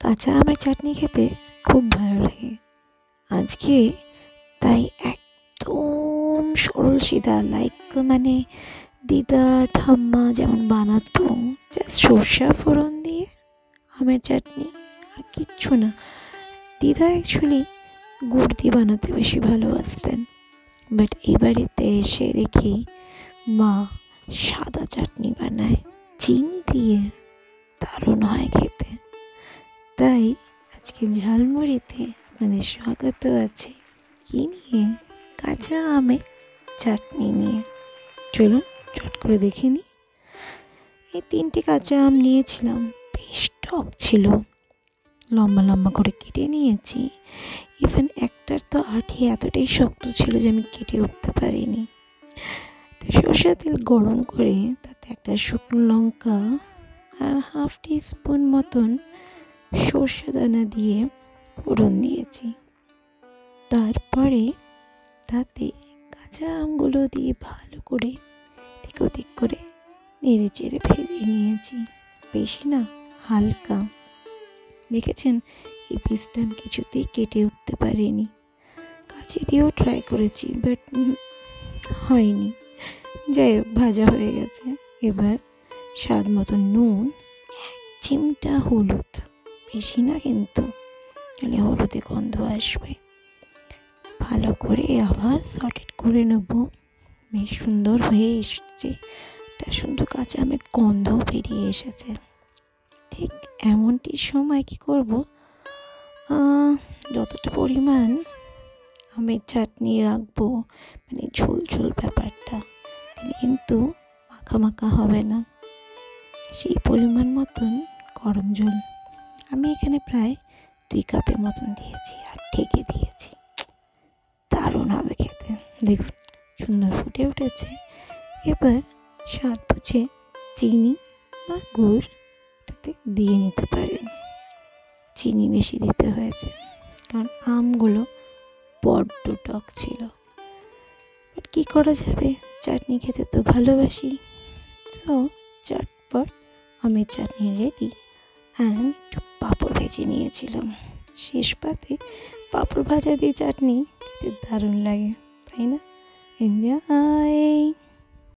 কাঁচা আমের চাটনি খেতে খুব ভালো লাগে। আজকে তাই একদম সরল সিধা মানে দিদা ঠাম্মা যেমন বানাতো, জাস্ট সর্ষা ফোড়ন দিয়ে আমের চাটনি, আর কিচ্ছু না। দিদা অ্যাকচুয়ালি গুড় দিয়ে বানাতে বেশি ভালোবাসতেন, বাট এই বাড়িতে এসে দেখি মা সাদা চাটনি বানায় চিনি দিয়ে, দারুণ হয় খেতে। তাই আজকে ঝালমুড়িতে আপনাদের স্বাগত আছে। কি নিয়ে? কাঁচা আমের চাটনি নিয়ে। চলুন চট করে দেখে নিই। এই 3টে কাঁচা আম নিয়েছিলাম, বেশ টক ছিল, লম্বা লম্বা করে কেটে নিয়েছি। ইভেন একটার তো আঠি এতটাই শক্ত ছিল যে আমি কেটে উঠতে পারিনি। তো সরষের তেল গরম করে তাতে একটা শুকনো লঙ্কা আর 1/2 টিস্পুন মতন সর্ষে দানা দিয়ে ফোড়ন দিয়েছি। তারপরে তাতে কাঁচা আমগুলো দিয়ে ভালো করে দিক ওদিক করে নেড়ে চেড়ে ভেজে নিয়েছি। বেশি না, হালকা। দেখেছেন এই পিসটা আমি কিছুতেই কেটে উঠতে পারিনি। কাঁচি দিয়েও ট্রাই করেছি, বাট হয়নি। যাই হোক, ভাজা হয়ে গেছে। এবার স্বাদ মতো নুন, 1 চিমটা হলুদ, বেশি না কিন্তু, তাহলে হলুদে গন্ধ আসবে। ভালো করে আবার সটেট করে নেব। বেশ সুন্দর হয়ে এসেছে, তার সুন্দর কাঁচা আমের গন্ধও বেরিয়ে এসেছে। ঠিক এমনটি সময় কি করব, যতটা পরিমাণ আমের চাটনি রাখবো, মানে ঝোল ঝোল ব্যাপারটা কিন্তু মাখা মাখা হবে না, সেই পরিমাণ মতন গরম জল আমি এখানে প্রায় 2 কাপের মতন দিয়েছি আর ঢেকে দিয়েছি। দারুণ হবে খেতে। দেখুন সুন্দর ফুটে উঠেছে। এবার স্বাদ বুঝে চিনি বা গুড় এটাতে দিয়ে নিতে পারেন। চিনি বেশি দিতে হয়েছে কারণ আমগুলো বড্ড টক ছিল, বাট কী করা যাবে, চাটনি খেতে তো ভালোবাসি। তো চটপট আমের চাটনি রেডি। অ্যান্ড একটু পাঁপড় ভেজে নিয়েছিলাম। শেষ পাতে পাঁপড় ভাজা দিয়ে চাটনি খেতে দারুণ লাগে, তাই না? এনজয়।